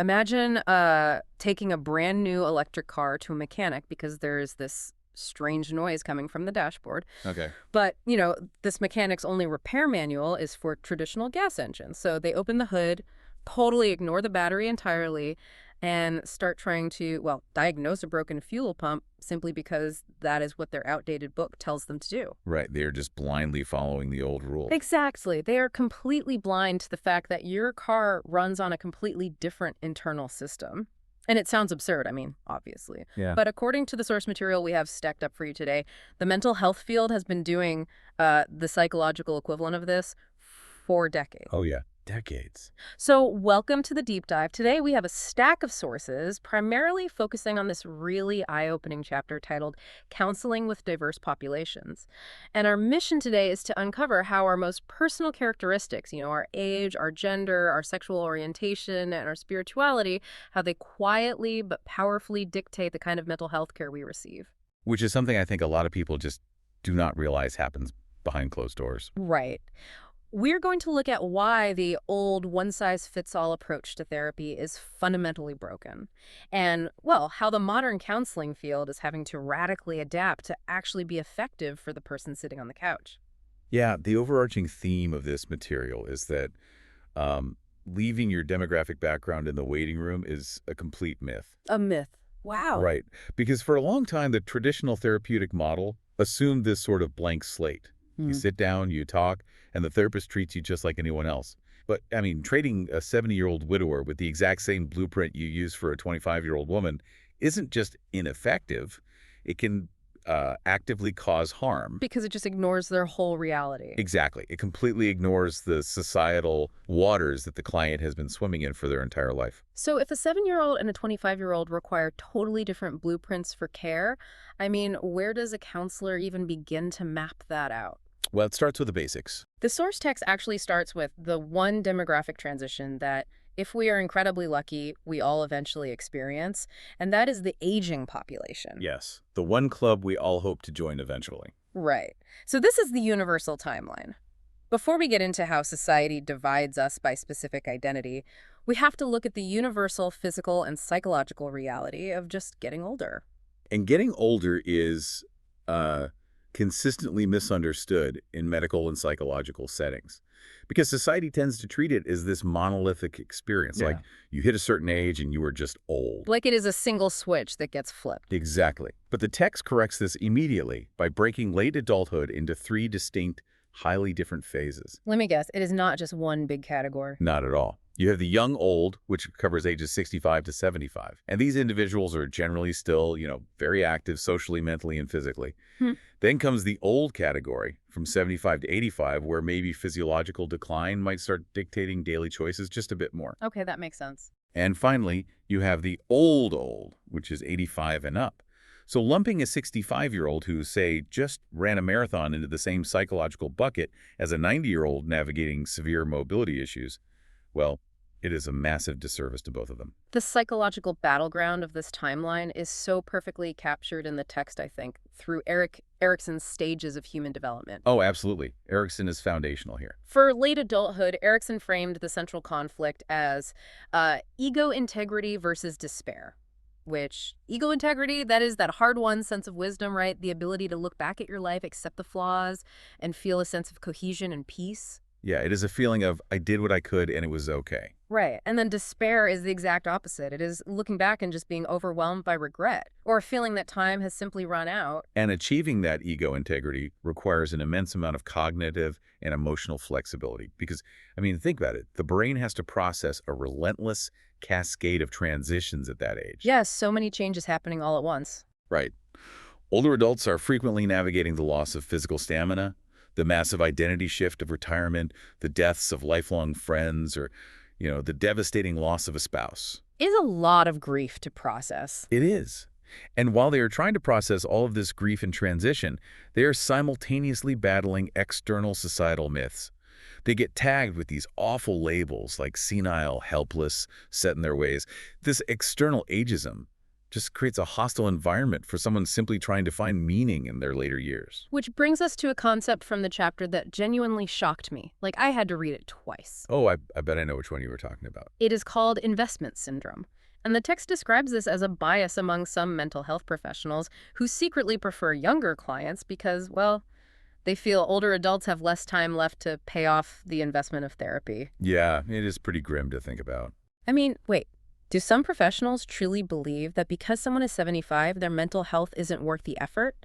Imagine taking a brand new electric car to a mechanic because there's this strange noise coming from the dashboard. Okay. But, this mechanic's only repair manual is for traditional gas engines. So they open the hood, totally ignore the battery entirely, and start trying to, well, diagnose a broken fuel pump simply because that is what their outdated book tells them to do. Right. They're just blindly following the old rules. Exactly. They are completely blind to the fact that your car runs on a completely different internal system. And it sounds absurd, obviously. Yeah. But according to the source material we have stacked up for you today, the mental health field has been doing the psychological equivalent of this for decades. Oh, yeah. Decades. So welcome to the deep dive. Today we have a stack of sources primarily focusing on this really eye-opening chapter titled Counseling with Diverse Populations. And our mission today is to uncover how our most personal characteristics, our age, our gender, our sexual orientation, and our spirituality, how they quietly but powerfully dictate the kind of mental health care we receive. Which is something I think a lot of people just do not realize happens behind closed doors. Right. We're going to look at why the old one-size-fits-all approach to therapy is fundamentally broken, and, well, how the modern counseling field is having to radically adapt to actually be effective for the person sitting on the couch. Yeah, the overarching theme of this material is that leaving your demographic background in the waiting room is a complete myth. A myth. Wow. Right. Because for a long time, the traditional therapeutic model assumed this sort of blank slate. You sit down, you talk, and the therapist treats you just like anyone else. But, trading a 70-year-old widower with the exact same blueprint you use for a 25-year-old woman isn't just ineffective. It can actively cause harm. Because it just ignores their whole reality. Exactly. It completely ignores the societal waters that the client has been swimming in for their entire life. So if a 7-year-old and a 25-year-old require totally different blueprints for care, where does a counselor even begin to map that out? Well, it starts with the basics. The source text actually starts with the one demographic transition that, if we are incredibly lucky, we all eventually experience, and that is the aging population. Yes, the one club we all hope to join eventually. Right. So this is the universal timeline. Before we get into how society divides us by specific identity, we have to look at the universal physical and psychological reality of just getting older. And getting older is consistently misunderstood in medical and psychological settings because society tends to treat it as this monolithic experience. Yeah. Like you hit a certain age and you are just old. Like it is a single switch that gets flipped. Exactly. But the text corrects this immediately by breaking late adulthood into 3 distinct, highly different phases. Let me guess, it is not just one big category. Not at all. You have the young old, which covers ages 65 to 75. And these individuals are generally still, very active socially, mentally, and physically. Then comes the old category from 75 to 85, where maybe physiological decline might start dictating daily choices just a bit more. Okay, that makes sense. And finally, you have the old, which is 85 and up. So lumping a 65-year-old who, say, just ran a marathon into the same psychological bucket as a 90-year-old navigating severe mobility issues, well, it is a massive disservice to both of them. The psychological battleground of this timeline is so perfectly captured in the text, I think, through Erikson's stages of human development. Oh, absolutely. Erikson is foundational here. For late adulthood, Erikson framed the central conflict as ego integrity versus despair. Which, ego integrity, that is that hard-won sense of wisdom, right? The ability to look back at your life, accept the flaws, and feel a sense of cohesion and peace. Yeah, it is a feeling of, I did what I could and it was okay. Right. And then despair is the exact opposite. It is looking back and just being overwhelmed by regret, or a feeling that time has simply run out. And achieving that ego integrity requires an immense amount of cognitive and emotional flexibility. Because, think about it. The brain has to process a relentless cascade of transitions at that age. Yes, so many changes happening all at once. Right. Older adults are frequently navigating the loss of physical stamina, the massive identity shift of retirement, the deaths of lifelong friends, or, the devastating loss of a spouse. Is a lot of grief to process. It is. And while they are trying to process all of this grief and transition, they are simultaneously battling external societal myths. They get tagged with these awful labels like senile, helpless, set in their ways. This external ageism Just creates a hostile environment for someone simply trying to find meaning in their later years. Which brings us to a concept from the chapter that genuinely shocked me. Like, I had to read it twice. Oh, I bet I know which one you were talking about. It is called investment syndrome. And the text describes this as a bias among some mental health professionals who secretly prefer younger clients because, well, they feel older adults have less time left to pay off the investment of therapy. Yeah, it is pretty grim to think about. I mean, wait, do some professionals truly believe that because someone is 75, their mental health isn't worth the effort?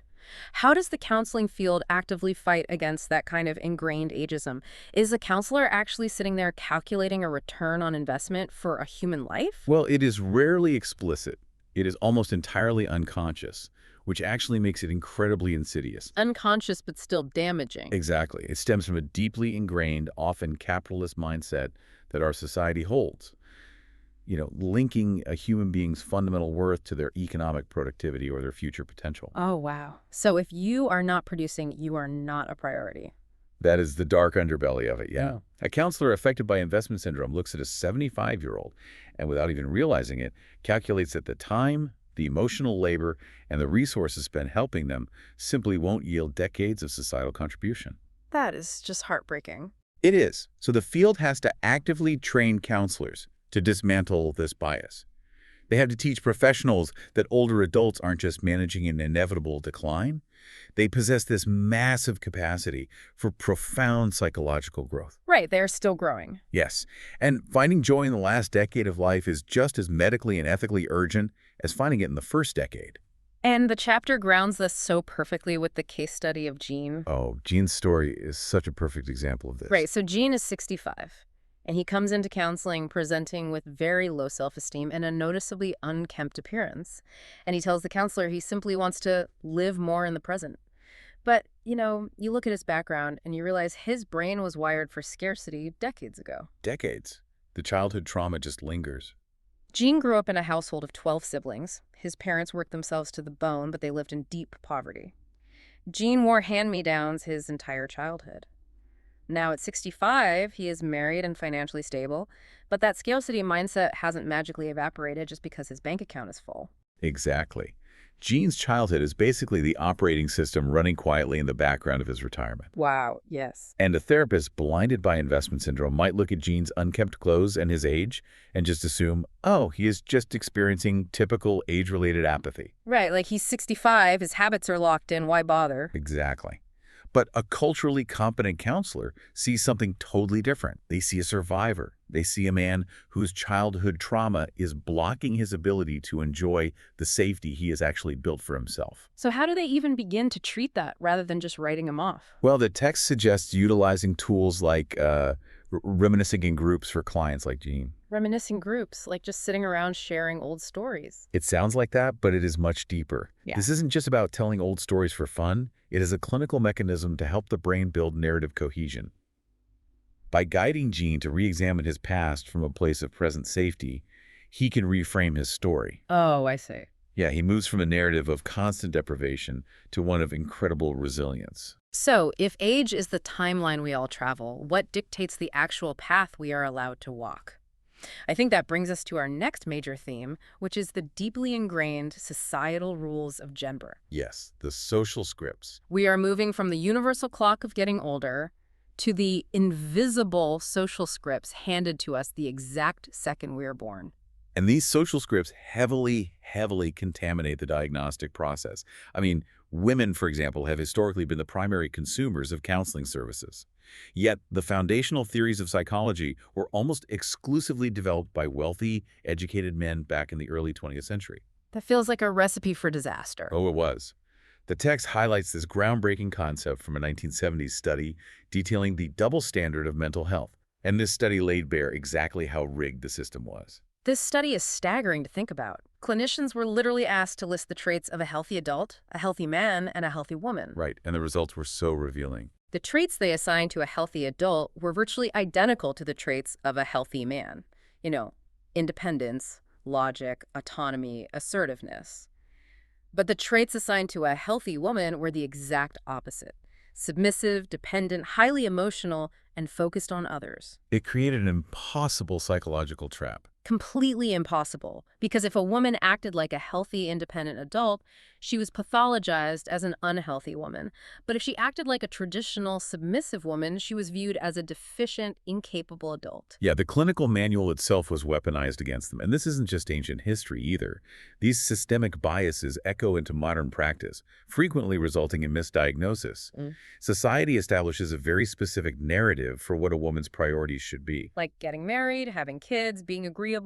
How does the counseling field actively fight against that kind of ingrained ageism? Is a counselor actually sitting there calculating a return on investment for a human life? Well, it is rarely explicit. It is almost entirely unconscious, which actually makes it incredibly insidious. Unconscious but still damaging. Exactly. It stems from a deeply ingrained, often capitalist mindset that our society holds. Linking a human being's fundamental worth to their economic productivity or their future potential. Oh, wow. So if you are not producing, you are not a priority. That is the dark underbelly of it, yeah. A counselor affected by investment syndrome looks at a 75-year-old and, without even realizing it, calculates that the time, the emotional labor, and the resources spent helping them simply won't yield decades of societal contribution. That is just heartbreaking. It is. So the field has to actively train counselors to dismantle this bias. They have to teach professionals that older adults aren't just managing an inevitable decline. They possess this massive capacity for profound psychological growth. Right, they're still growing. Yes, and finding joy in the last decade of life is just as medically and ethically urgent as finding it in the first decade. And the chapter grounds this so perfectly with the case study of Gene. Oh, Gene's story is such a perfect example of this. Right, so Gene is 65. And he comes into counseling presenting with very low self-esteem and a noticeably unkempt appearance. And he tells the counselor he simply wants to live more in the present. But, you look at his background and you realize his brain was wired for scarcity decades ago. Decades. The childhood trauma just lingers. Gene grew up in a household of 12 siblings. His parents worked themselves to the bone, but they lived in deep poverty. Gene wore hand-me-downs his entire childhood. Now at 65, he is married and financially stable, but that scarcity mindset hasn't magically evaporated just because his bank account is full. Exactly. Gene's childhood is basically the operating system running quietly in the background of his retirement. Wow, yes. And a therapist blinded by investment syndrome might look at Gene's unkempt clothes and his age and just assume, oh, he is just experiencing typical age-related apathy. Right, like he's 65, his habits are locked in, why bother? Exactly. But a culturally competent counselor sees something totally different. They see a survivor. They see a man whose childhood trauma is blocking his ability to enjoy the safety he has actually built for himself. So how do they even begin to treat that rather than just writing him off? Well, the text suggests utilizing tools like reminiscing in groups for clients like Gene. Reminiscing groups, like just sitting around sharing old stories. It sounds like that, but it is much deeper. Yeah. This isn't just about telling old stories for fun. It is a clinical mechanism to help the brain build narrative cohesion. By guiding Gene to re-examine his past from a place of present safety, he can reframe his story. Oh, I see. Yeah, he moves from a narrative of constant deprivation to one of incredible resilience. So, if age is the timeline we all travel, what dictates the actual path we are allowed to walk? I think that brings us to our next major theme, which is the deeply ingrained societal rules of gender. Yes, the social scripts. We are moving from the universal clock of getting older to the invisible social scripts handed to us the exact second we are born. And these social scripts heavily contaminate the diagnostic process. I mean, women, for example, have historically been the primary consumers of counseling services. Yet, the foundational theories of psychology were almost exclusively developed by wealthy, educated men back in the early 20th century. That feels like a recipe for disaster. Oh, it was. The text highlights this groundbreaking concept from a 1970s study detailing the double standard of mental health. And this study laid bare exactly how rigged the system was. This study is staggering to think about. Clinicians were literally asked to list the traits of a healthy adult, a healthy man, and a healthy woman. Right, and the results were so revealing. The traits they assigned to a healthy adult were virtually identical to the traits of a healthy man. Independence, logic, autonomy, assertiveness. But the traits assigned to a healthy woman were the exact opposite. Submissive, dependent, highly emotional, and focused on others. It created an impossible psychological trap. Completely impossible, because if a woman acted like a healthy, independent adult, she was pathologized as an unhealthy woman. But if she acted like a traditional, submissive woman, she was viewed as a deficient, incapable adult. Yeah, the clinical manual itself was weaponized against them. And this isn't just ancient history either. These systemic biases echo into modern practice, frequently resulting in misdiagnosis. Mm. Society establishes a very specific narrative for what a woman's priorities should be. Like getting married, having kids, being agreeable.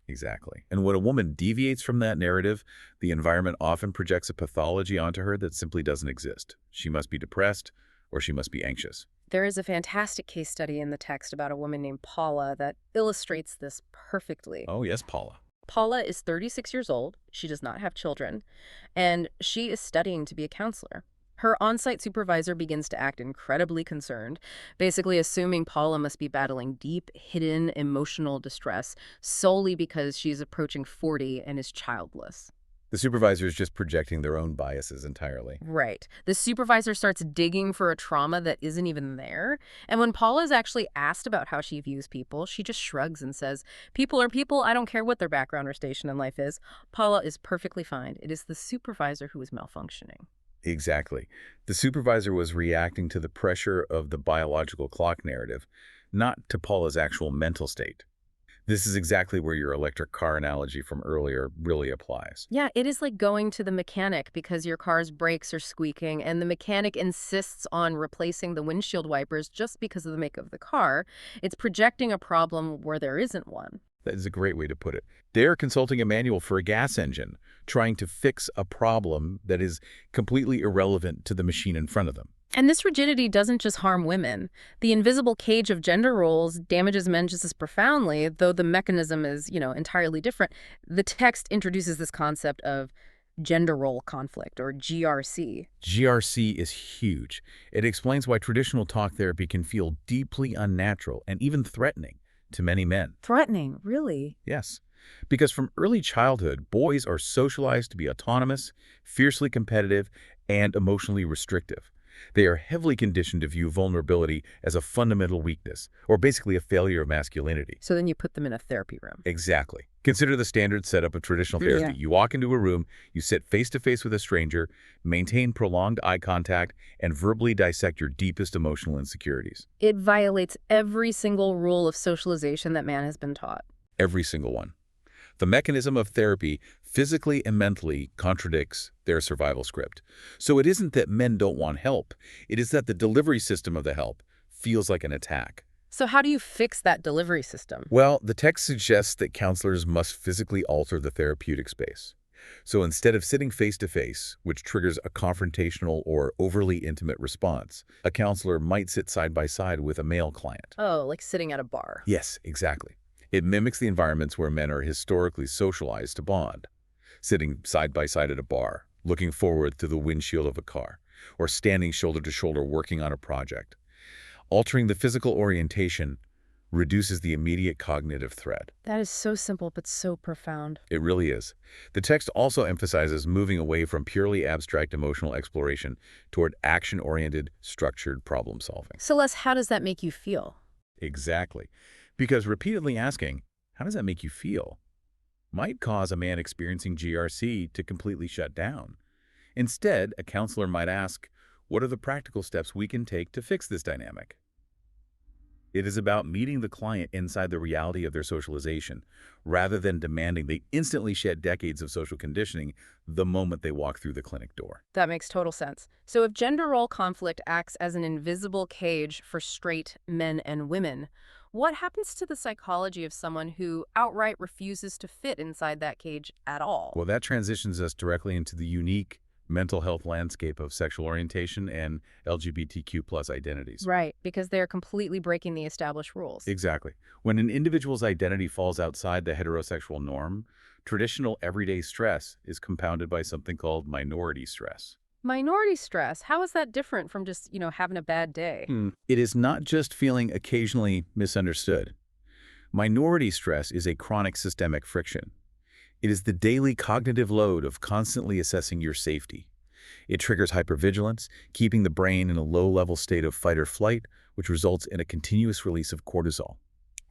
Exactly. And when a woman deviates from that narrative, the environment often projects a pathology onto her that simply doesn't exist. She must be depressed or she must be anxious. There is a fantastic case study in the text about a woman named Paula that illustrates this perfectly. Oh, yes, Paula. Paula is 36 years old, she does not have children, and she is studying to be a counselor. Her on-site supervisor begins to act incredibly concerned, basically assuming Paula must be battling deep, hidden emotional distress solely because she's approaching 40 and is childless. The supervisor is just projecting their own biases entirely. Right. The supervisor starts digging for a trauma that isn't even there. And when Paula is actually asked about how she views people, she just shrugs and says, "People are people. I don't care what their background or station in life is." Paula is perfectly fine. It is the supervisor who is malfunctioning. Exactly. The supervisor was reacting to the pressure of the biological clock narrative, not to Paula's actual mental state. This is exactly where your electric car analogy from earlier really applies. Yeah, it is like going to the mechanic because your car's brakes are squeaking and the mechanic insists on replacing the windshield wipers just because of the make of the car. It's projecting a problem where there isn't one. That is a great way to put it. They're consulting a manual for a gas engine, trying to fix a problem that is completely irrelevant to the machine in front of them. And this rigidity doesn't just harm women. The invisible cage of gender roles damages men just as profoundly, though the mechanism is, entirely different. The text introduces this concept of gender role conflict, or GRC. GRC is huge. It explains why traditional talk therapy can feel deeply unnatural and even threatening to many men. Threatening, really? Yes, because from early childhood, boys are socialized to be autonomous, fiercely competitive, and emotionally restrictive. They are heavily conditioned to view vulnerability as a fundamental weakness, or basically a failure of masculinity. So then you put them in a therapy room. Exactly. Consider the standard setup of traditional therapy. Yeah. You walk into a room, you sit face-to-face with a stranger, maintain prolonged eye contact, and verbally dissect your deepest emotional insecurities. It violates every single rule of socialization that man has been taught. Every single one. The mechanism of therapy physically and mentally contradicts their survival script. So it isn't that men don't want help. It is that the delivery system of the help feels like an attack. So how do you fix that delivery system? Well, the text suggests that counselors must physically alter the therapeutic space. So instead of sitting face-to-face, which triggers a confrontational or overly intimate response, a counselor might sit side by side with a male client. Oh, like sitting at a bar. Yes, exactly. It mimics the environments where men are historically socialized to bond. Sitting side by side at a bar, looking forward through the windshield of a car, or standing shoulder to shoulder working on a project. Altering the physical orientation reduces the immediate cognitive threat. That is so simple but so profound. It really is. The text also emphasizes moving away from purely abstract emotional exploration toward action-oriented, structured problem solving. So Les, how does that make you feel? Exactly. Because repeatedly asking, "How does that make you feel?" might cause a man experiencing GRC to completely shut down. Instead, a counselor might ask, "What are the practical steps we can take to fix this dynamic?" It is about meeting the client inside the reality of their socialization, rather than demanding they instantly shed decades of social conditioning the moment they walk through the clinic door. That makes total sense. So if gender role conflict acts as an invisible cage for straight men and women, what happens to the psychology of someone who outright refuses to fit inside that cage at all? Well, that transitions us directly into the unique mental health landscape of sexual orientation and LGBTQ+ identities. Right, because they're completely breaking the established rules. Exactly. When an individual's identity falls outside the heterosexual norm, traditional everyday stress is compounded by something called minority stress. Minority stress, how is that different from just, having a bad day? It is not just feeling occasionally misunderstood. Minority stress is a chronic systemic friction. It is the daily cognitive load of constantly assessing your safety. It triggers hypervigilance, keeping the brain in a low-level state of fight or flight, which results in a continuous release of cortisol.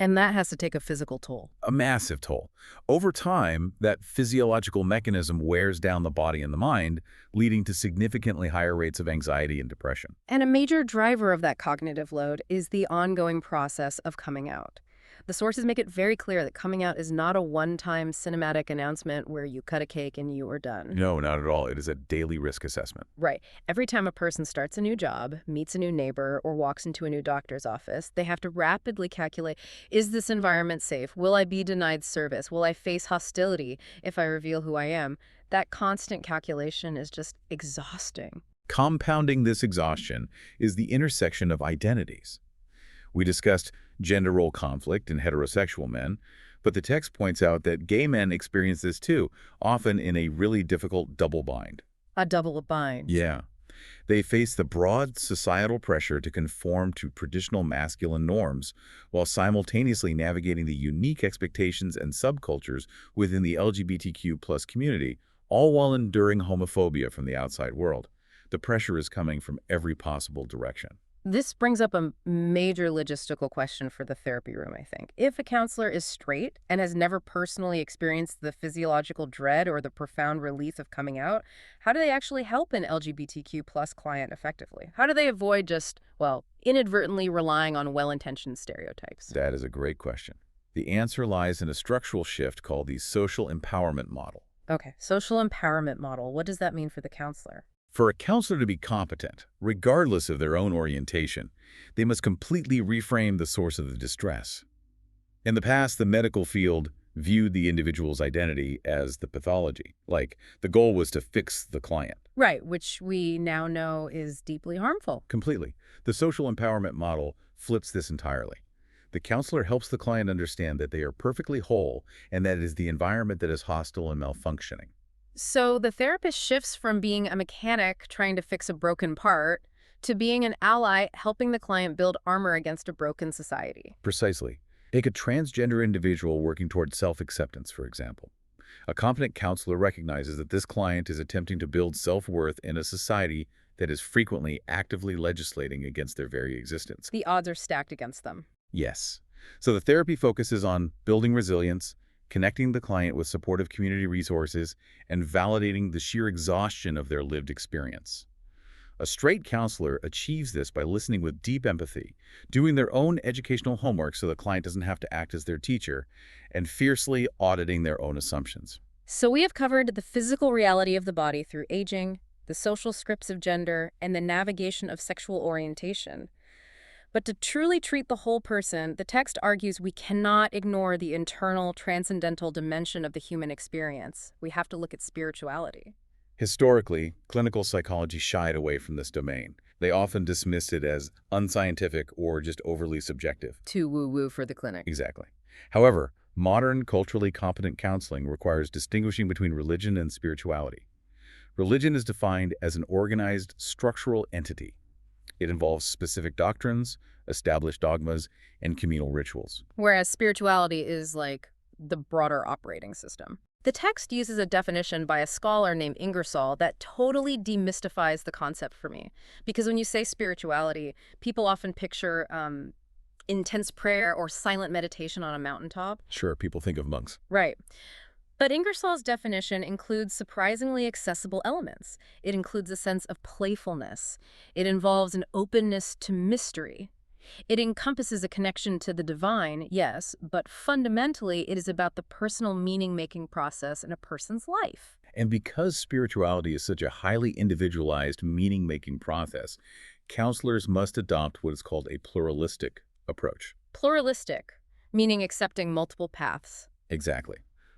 And that has to take a physical toll. A massive toll. Over time, that physiological mechanism wears down the body and the mind, leading to significantly higher rates of anxiety and depression. And a major driver of that cognitive load is the ongoing process of coming out. The sources make it very clear that coming out is not a one-time cinematic announcement where you cut a cake and you are done. No, not at all. It is a daily risk assessment. Right. Every time a person starts a new job, meets a new neighbor, or walks into a new doctor's office, they have to rapidly calculate, is this environment safe? Will I be denied service? Will I face hostility if I reveal who I am? That constant calculation is just exhausting. Compounding this exhaustion is the intersection of identities. We discussed gender role conflict in heterosexual men, but the text points out that gay men experience this too, often in a really difficult double bind. A double bind. Yeah. They face the broad societal pressure to conform to traditional masculine norms while simultaneously navigating the unique expectations and subcultures within the LGBTQ+ community, all while enduring homophobia from the outside world. The pressure is coming from every possible direction. This brings up a major logistical question for the therapy room, I think. If a counselor is straight and has never personally experienced the physiological dread or the profound relief of coming out, how do they actually help an LGBTQ plus client effectively? How do they avoid just, well, inadvertently relying on well-intentioned stereotypes? That is a great question. The answer lies in a structural shift called the social empowerment model. Okay, social empowerment model. What does that mean for the counselor? For a counselor to be competent, regardless of their own orientation, they must completely reframe the source of the distress. In the past, the medical field viewed the individual's identity as the pathology, like the goal was to fix the client. Right, which we now know is deeply harmful. Completely. The social empowerment model flips this entirely. The counselor helps the client understand that they are perfectly whole and that it is the environment that is hostile and malfunctioning. So the therapist shifts from being a mechanic trying to fix a broken part to being an ally helping the client build armor against a broken society. Precisely. Take a transgender individual working toward self-acceptance, for example. A competent counselor recognizes that this client is attempting to build self-worth in a society that is frequently actively legislating against their very existence. The odds are stacked against them. Yes. So the therapy focuses on building resilience, connecting the client with supportive community resources, and validating the sheer exhaustion of their lived experience. A straight counselor achieves this by listening with deep empathy, doing their own educational homework so the client doesn't have to act as their teacher, and fiercely auditing their own assumptions. So we have covered the physical reality of the body through aging, the social scripts of gender, and the navigation of sexual orientation. But to truly treat the whole person, the text argues we cannot ignore the internal, transcendental dimension of the human experience. We have to look at spirituality. Historically, clinical psychology shied away from this domain. They often dismissed it as unscientific or just overly subjective. Too woo-woo for the clinic. Exactly. However, modern, culturally competent counseling requires distinguishing between religion and spirituality. Religion is defined as an organized, structural entity. It involves specific doctrines, established dogmas, and communal rituals. Whereas spirituality is like the broader operating system. The text uses a definition by a scholar named Ingersoll that totally demystifies the concept for me. Because when you say spirituality, people often picture intense prayer or silent meditation on a mountaintop. Sure, people think of monks. Right. But Ingersoll's definition includes surprisingly accessible elements. It includes a sense of playfulness. It involves an openness to mystery. It encompasses a connection to the divine, yes, but fundamentally it is about the personal meaning-making process in a person's life. And because spirituality is such a highly individualized meaning-making process, counselors must adopt what is called a pluralistic approach. Pluralistic, meaning accepting multiple paths. Exactly.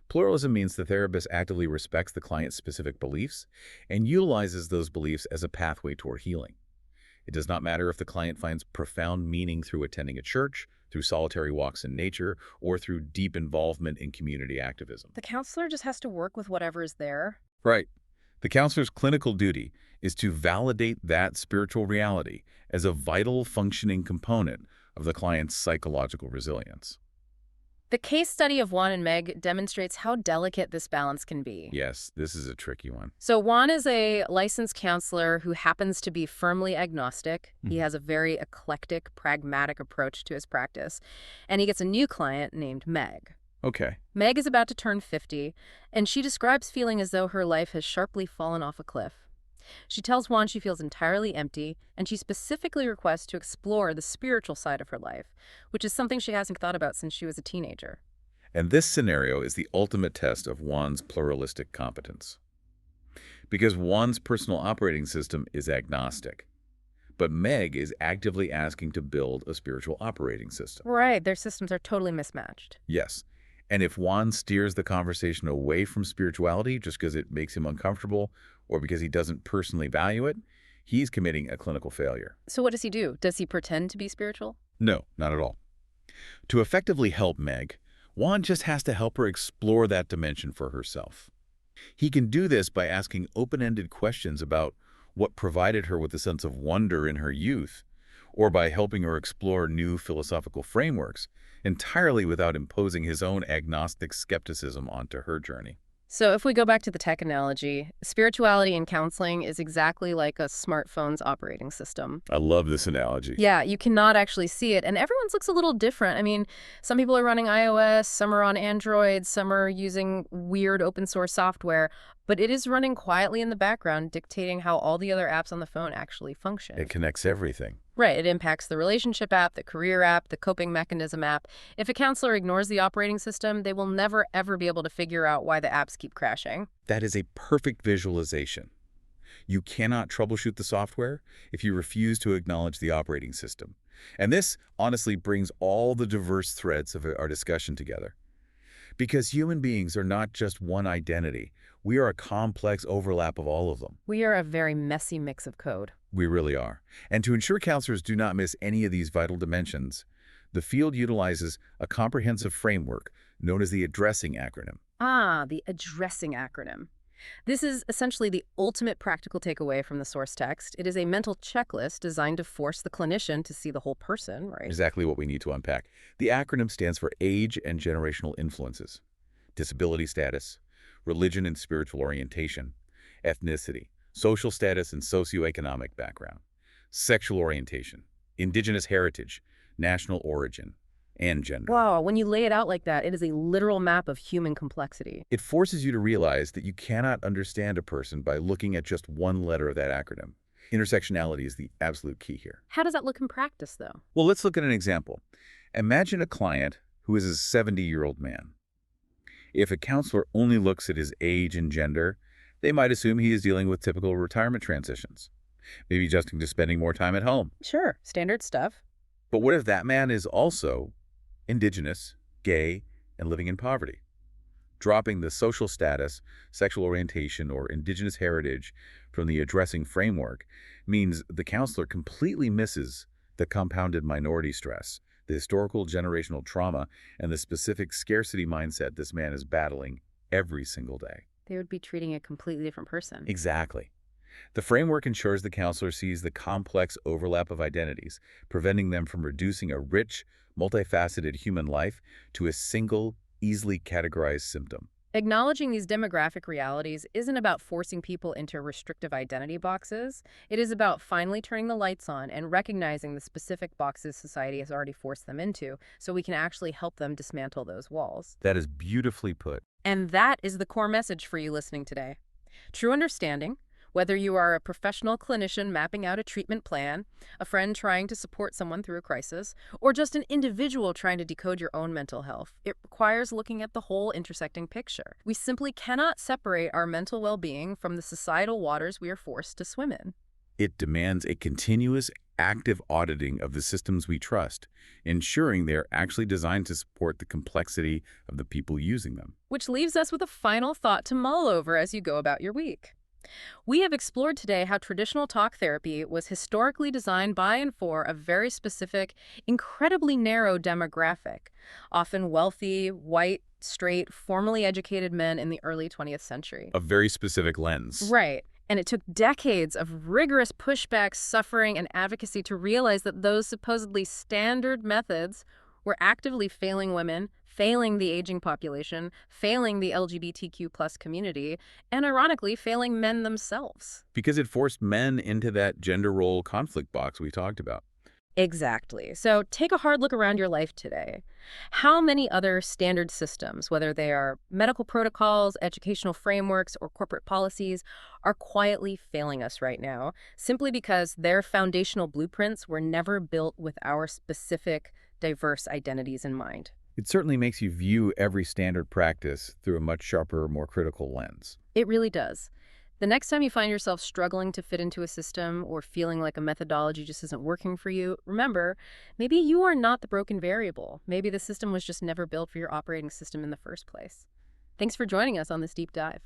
Pluralism means the therapist actively respects the client's specific beliefs and utilizes those beliefs as a pathway toward healing. It does not matter if the client finds profound meaning through attending a church, through solitary walks in nature, or through deep involvement in community activism. The counselor just has to work with whatever is there. Right. The counselor's clinical duty is to validate that spiritual reality as a vital functioning component of the client's psychological resilience. The case study of Juan and Meg demonstrates how delicate this balance can be. Yes, this is a tricky one. So Juan is a licensed counselor who happens to be firmly agnostic. He has a very eclectic, pragmatic approach to his practice. And he gets a new client named Meg. Okay. Meg is about to turn 50, and she describes feeling as though her life has sharply fallen off a cliff. She tells Juan she feels entirely empty, and she specifically requests to explore the spiritual side of her life, which is something she hasn't thought about since she was a teenager. And this scenario is the ultimate test of Juan's pluralistic competence. Because Juan's personal operating system is agnostic, but Meg is actively asking to build a spiritual operating system. Right, their systems are totally mismatched. Yes. And if Juan steers the conversation away from spirituality just because it makes him uncomfortable or because he doesn't personally value it, he's committing a clinical failure. So what does he do? Does he pretend to be spiritual? No, not at all. To effectively help Meg, Juan just has to help her explore that dimension for herself. He can do this by asking open-ended questions about what provided her with a sense of wonder in her youth, or by helping her explore new philosophical frameworks, entirely without imposing his own agnostic skepticism onto her journey. So if we go back to the tech analogy, spirituality in counseling is exactly like a smartphone's operating system. I love this analogy. Yeah, you cannot actually see it, and everyone's looks a little different. I mean, some people are running iOS, some are on Android, some are using weird open source software, but it is running quietly in the background, dictating how all the other apps on the phone actually function. It connects everything. Right, it impacts the relationship app, the career app, the coping mechanism app. If a counselor ignores the operating system, they will never, ever be able to figure out why the apps keep crashing. That is a perfect visualization. You cannot troubleshoot the software if you refuse to acknowledge the operating system. And this, honestly, brings all the diverse threads of our discussion together. Because human beings are not just one identity. We are a complex overlap of all of them. We are a very messy mix of code. We really are. And to ensure counselors do not miss any of these vital dimensions, the field utilizes a comprehensive framework known as the addressing acronym. Ah, the addressing acronym. This is essentially the ultimate practical takeaway from the source text. It is a mental checklist designed to force the clinician to see the whole person, right? Exactly what we need to unpack. The acronym stands for age and generational influences, disability status, religion and spiritual orientation, ethnicity, social status and socioeconomic background, sexual orientation, indigenous heritage, national origin, and gender. Wow, when you lay it out like that, it is a literal map of human complexity. It forces you to realize that you cannot understand a person by looking at just one letter of that acronym. Intersectionality is the absolute key here. How does that look in practice, though? Well, let's look at an example. Imagine a client who is a 70-year-old man. If a counselor only looks at his age and gender, they might assume he is dealing with typical retirement transitions, maybe adjusting to spending more time at home. Sure, standard stuff. But what if that man is also indigenous, gay, and living in poverty? Dropping the social status, sexual orientation, or indigenous heritage from the addressing framework means the counselor completely misses the compounded minority stress, the historical generational trauma, and the specific scarcity mindset this man is battling every single day. They would be treating a completely different person. Exactly. The framework ensures the counselor sees the complex overlap of identities, preventing them from reducing a rich, multifaceted human life to a single, easily categorized symptom. Acknowledging these demographic realities isn't about forcing people into restrictive identity boxes. It is about finally turning the lights on and recognizing the specific boxes society has already forced them into, so we can actually help them dismantle those walls. That is beautifully put. And that is the core message for you listening today. True understanding, whether you are a professional clinician mapping out a treatment plan, a friend trying to support someone through a crisis, or just an individual trying to decode your own mental health, it requires looking at the whole intersecting picture. We simply cannot separate our mental well-being from the societal waters we are forced to swim in. It demands a continuous, active auditing of the systems we trust, ensuring they are actually designed to support the complexity of the people using them. Which leaves us with a final thought to mull over as you go about your week. We have explored today how traditional talk therapy was historically designed by and for a very specific, incredibly narrow demographic, often wealthy, white, straight, formally educated men in the early 20th century. A very specific lens. Right. And it took decades of rigorous pushback, suffering, and advocacy to realize that those supposedly standard methods We're actively failing women, failing the aging population, failing the LGBTQ plus community, and ironically, failing men themselves. Because it forced men into that gender role conflict box we talked about. Exactly. So take a hard look around your life today. How many other standard systems, whether they are medical protocols, educational frameworks, or corporate policies, are quietly failing us right now, simply because their foundational blueprints were never built with our specific, diverse identities in mind? It certainly makes you view every standard practice through a much sharper, more critical lens. It really does. The next time you find yourself struggling to fit into a system or feeling like a methodology just isn't working for you, remember, maybe you are not the broken variable. Maybe the system was just never built for your operating system in the first place. Thanks for joining us on this deep dive.